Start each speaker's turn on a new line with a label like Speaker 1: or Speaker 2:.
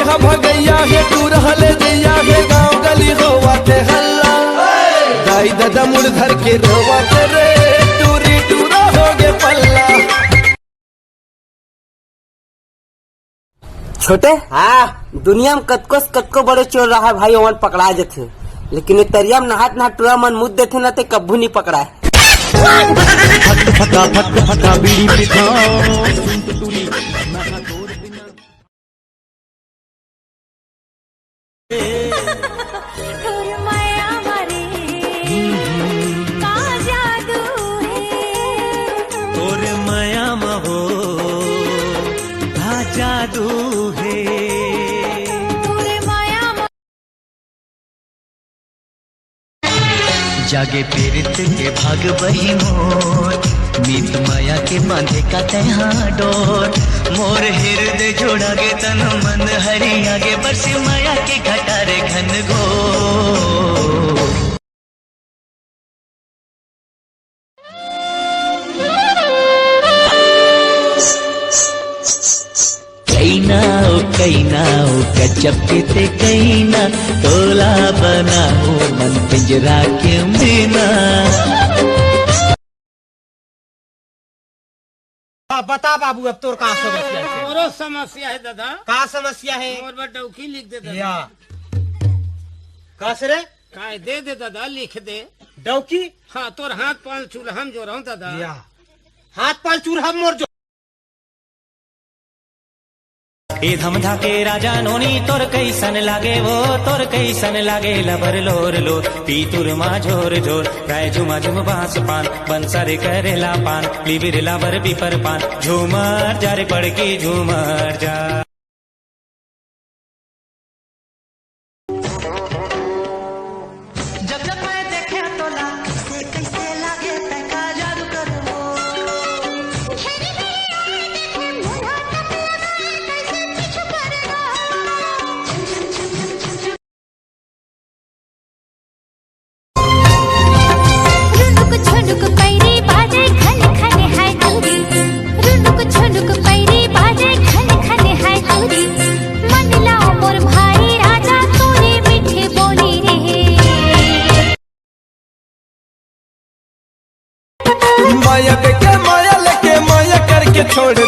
Speaker 1: हा भगैया हे तू रहले जैया हे गाँव गली होवाते हल्ला दाई दादा मुड़ धर के रोवाते रे टूरी टूरा हो गे पल्ला।
Speaker 2: छोटे हाँ दुनिया में कतको बड़े चोर रहा भाई ओमन पकड़ा जाते, लेकिन ये तरिया में नहात नहात टूरा मन मुद देते ना ते कब्बू नहीं पकड़ा।
Speaker 1: फटा बीड़ी पिठाओ
Speaker 3: जादू है जागे पीरित के भाग बही मोर मीत माया के बांधे का तहा डोर मोर हृदय जोड़ा गे तन मन हरि आगे बरसे माया के घटारे घन घोर। कैनाओ गजब के ते कैना तोला बनाओ मन पिंजरा के मीना।
Speaker 4: बता बाबू अब तोर का समस्या है?
Speaker 5: मोरो समस्या है दादा।
Speaker 4: का समस्या है?
Speaker 5: मोर बा डौकी लिख दे दादा।
Speaker 4: या का सरे
Speaker 5: काय दे दे दादा लिख दे।
Speaker 4: डौकी?
Speaker 5: हाँ तोर हाथ पाल चूल हम जो रहूं दादा।
Speaker 4: या हाथ पाल चूल हम मोर जो
Speaker 3: ए धमधा के राजा नोनी तोर कैसन लागे वो तोर कैसन लागे लबर लोर लोर पीतुर मा झोर झोर गाय झुमा झुम बांस पान बंसर करेला पान लिबिर लाबर बिपर पान झूमर जा रे पड़की झूमर जा।
Speaker 1: माया के माया लेके माया करके छोड़